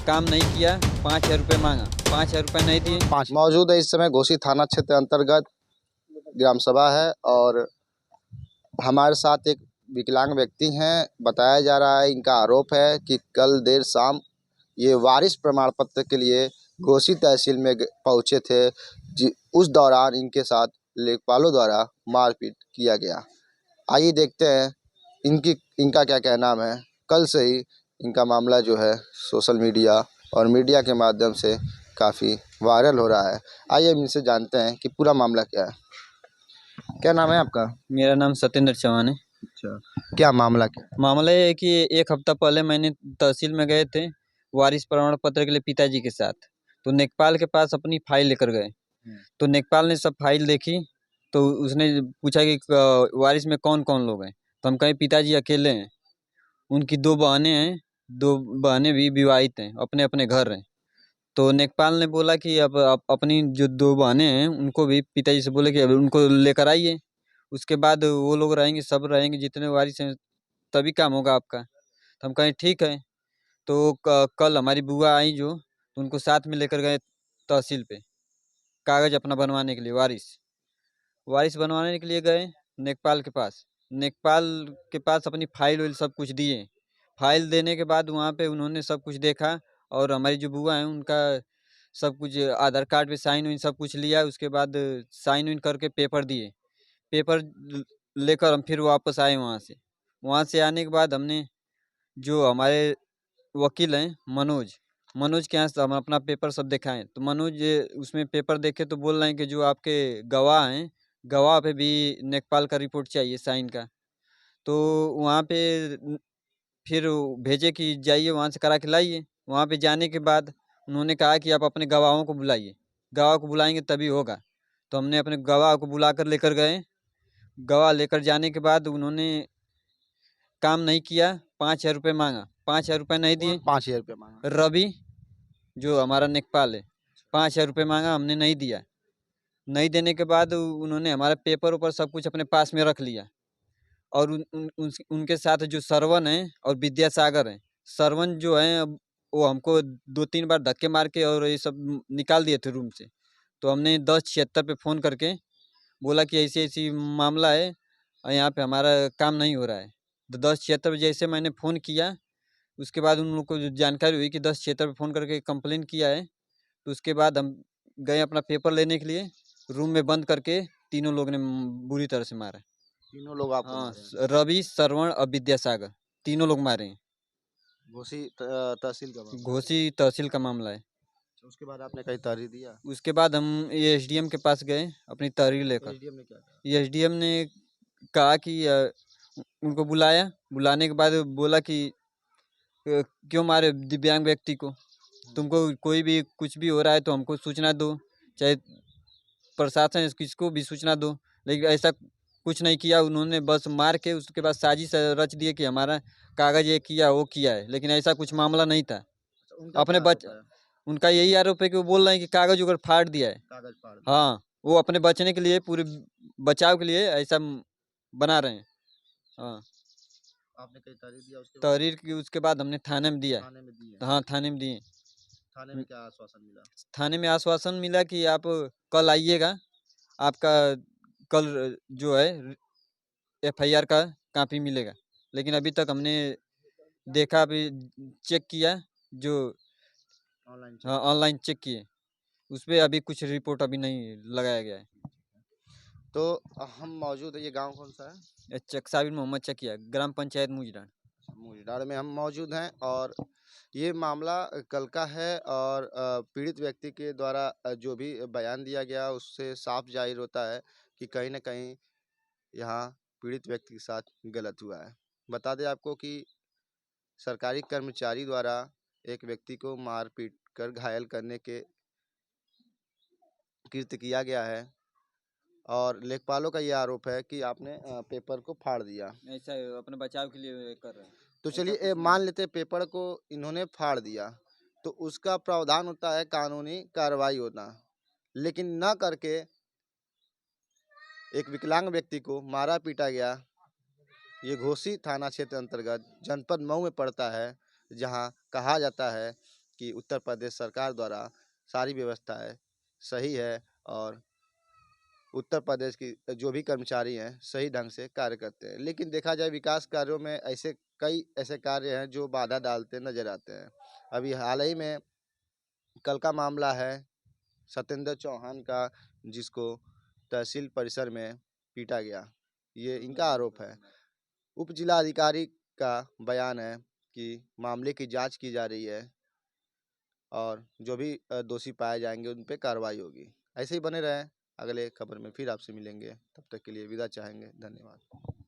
काम नहीं किया, 5,000 रुपये मांगा, 5,000 रुपये नहीं दिए। मौजूद है इस समय घोसी थाना क्षेत्र अंतर्गत ग्राम सभा है और हमारे साथ एक विकलांग व्यक्ति हैं। बताया जा रहा है, इनका आरोप है कि कल देर शाम ये वारिस प्रमाण पत्र के लिए घोसी तहसील में पहुंचे थे। उस दौरान इनके साथ लेखपालों द्वारा मारपीट किया गया। आइए देखते हैं इनका क्या कहना है। कल से ही इनका मामला जो है सोशल मीडिया और मीडिया के माध्यम से काफ़ी वायरल हो रहा है। आइए इनसे जानते हैं कि पूरा मामला क्या है। क्या नाम है आपका? मेरा नाम सत्येंद्र चौहान है। अच्छा, क्या मामला क्या है? मामला ये है कि 1 हफ्ता पहले मैंने तहसील में गए थे वारिस प्रमाण पत्र के लिए पिताजी के साथ। तो लेखपाल के पास अपनी फाइल लेकर गए। तो लेखपाल ने सब फाइल देखी, तो उसने पूछा कि वारिस में कौन-कौन लोग हैं। तो हम कहे पिताजी अकेले हैं, उनकी 2 बहनें हैं, 2 बहनें भी विवाहित हैं, अपने-अपने घर हैं। तो लेखपाल ने बोला कि अब अपनी जो 2 बहनें हैं उनको भी पिताजी से बोले कि अब उनको लेकर आइए। उसके बाद वो लोग रहेंगे, सब रहेंगे, जितने वारिस हैं तभी काम होगा आपका। तो हम कहे ठीक है। तो कल हमारी बुआ आई जो, तो उनको साथ में लेकर गए तहसील पे कागज़ अपना बनवाने के लिए वारिस बनवाने के लिए गए लेखपाल के पास। लेखपाल के पास अपनी फाइल-वाइल सब कुछ दिए। फाइल देने के बाद वहाँ पे उन्होंने सब कुछ देखा और हमारी जो बुआ हैं उनका सब कुछ आधार कार्ड पे साइन-वाइन सब कुछ लिया। उसके बाद साइन-वाइन करके पेपर दिए। पेपर लेकर हम फिर वापस आए वहाँ से। वहाँ से आने के बाद हमने जो हमारे वकील हैं मनोज के यहाँ से हम अपना पेपर सब दिखाएँ। तो मनोज उसमें पेपर देखे तो बोल रहे हैं कि जो आपके गवाह हैं, गवाह पे भी लेखपाल का रिपोर्ट चाहिए साइन का। तो वहाँ पे फिर भेजे कि जाइए वहाँ से करा के लाइए। वहाँ पे जाने के बाद उन्होंने कहा कि आप अपने गवाहों को बुलाइए, गवाह को बुलाएँगे तभी होगा। तो हमने अपने गवाह को बुलाकर लेकर गए। गवाह लेकर जाने के बाद उन्होंने काम नहीं किया, 5,000 रुपये मांगा, 5,000 रुपये नहीं दिए। 5,000 रुपये मांगा। रवि जो हमारा लेखपाल है, 5,000 रुपये मांगा, हमने नहीं दिया। नहीं देने के बाद उन्होंने हमारा पेपर-वेपर सब कुछ अपने पास में रख लिया और उनके साथ जो श्रवण है और विद्यासागर हैं। श्रवण जो हैं अब वो हमको 2-3 बार धक्के मार के और ये सब निकाल दिए थे रूम से। तो हमने 1076 पे फ़ोन करके बोला कि ऐसी-ऐसी मामला है और यहाँ पे हमारा काम नहीं हो रहा है। तो 1076 पे जैसे मैंने फ़ोन किया, उसके बाद उन लोगों को जो जानकारी हुई कि 1076 पे फ़ोन करके कंप्लेन किया है। तो उसके बाद हम गए अपना पेपर लेने के लिए, रूम में बंद करके तीनों लोग ने बुरी तरह से मारा। तीनों लोग आपको हाँ, मारे हैं? रवि, श्रवण और विद्यासागर, तीनों लोग मारे हैं। घोसी तहसील का मामला है। घोसी तहसील का मामला है। उसके बाद आपने कहीं तहरीर दिया? उसके बाद हम एसडीएम के पास गए अपनी तहरीर लेकर। एसडीएम ने क्या कहा? एसडीएम ने कहा कि उनको बुलाया, बुलाने के बाद बोला कि क्यों मारे दिव्यांग व्यक्ति को? तुमको कोई भी कुछ भी हो रहा है तो हमको सूचना दो, चाहे प्रशासन किसको भी सूचना दो। लेकिन ऐसा कुछ नहीं किया उन्होंने, बस मार के उसके बाद साजिश रच दिए कि हमारा कागज़ ये किया, वो किया है, लेकिन ऐसा कुछ मामला नहीं था। उनका अपने क्या आरोप है? उनका यही आरोप है कि वो बोल रहे हैं कि कागज़ वगैरह फाड़ दिया है। कागज फाड़ दिया। हाँ, वो अपने बचने के लिए, पूरे बचाव के लिए ऐसा बना रहे हैं। हाँ, आपने कहीं तहरीर दिया उसके बाद? तहरीर की उसके बाद हमने थाने में दिया। थाने में दी है? हाँ, थाने में दिए। थाने में क्या आश्वासन मिला? थाने में आश्वासन मिला कि आप कल आइएगा, आपका कल जो है एफआईआर का कॉपी मिलेगा। लेकिन अभी तक हमने देखा, अभी चेक किया जो ऑनलाइन हाँ, चेक? ऑनलाइन चेक किए, उसपे अभी कुछ रिपोर्ट अभी नहीं लगाया गया है। तो हम मौजूद है, ये गांव कौन सा है? साबिर मोहम्मद चकिया, ग्राम पंचायत मुजडार। मुजडार में हम मौजूद हैं और ये मामला कल का है और पीड़ित व्यक्ति के द्वारा जो भी बयान दिया गया उससे साफ जाहिर होता है कि कहीं ना कहीं यहाँ पीड़ित व्यक्ति के साथ गलत हुआ है। बता दें आपको कि सरकारी कर्मचारी द्वारा एक व्यक्ति को मार पीट कर घायल करने के कृत्य किया गया है और लेखपालों का ये आरोप है कि आपने पेपर को फाड़ दिया। ऐसा अपने बचाव के लिए कर रहे हैं। तो चलिए मान लेते हैं पेपर को इन्होंने फाड़ दिया, तो उसका प्रावधान होता है कानूनी कार्रवाई होना, लेकिन न करके एक विकलांग व्यक्ति को मारा पीटा गया। ये घोसी थाना क्षेत्र अंतर्गत जनपद मऊ में पड़ता है, जहां कहा जाता है कि उत्तर प्रदेश सरकार द्वारा सारी व्यवस्थाएं सही है और उत्तर प्रदेश की जो भी कर्मचारी हैं सही ढंग से कार्य करते हैं। लेकिन देखा जाए विकास कार्यों में कई ऐसे कार्य हैं जो बाधा डालते नजर आते हैं। अभी हाल ही में कल का मामला है सत्येंद्र चौहान का, जिसको तहसील परिसर में पीटा गया, ये इनका आरोप है। उप जिला अधिकारी का बयान है कि मामले की जांच की जा रही है और जो भी दोषी पाए जाएंगे उन पे कार्रवाई होगी। ऐसे ही बने रहें, अगले खबर में फिर आपसे मिलेंगे, तब तक के लिए विदा चाहेंगे। धन्यवाद।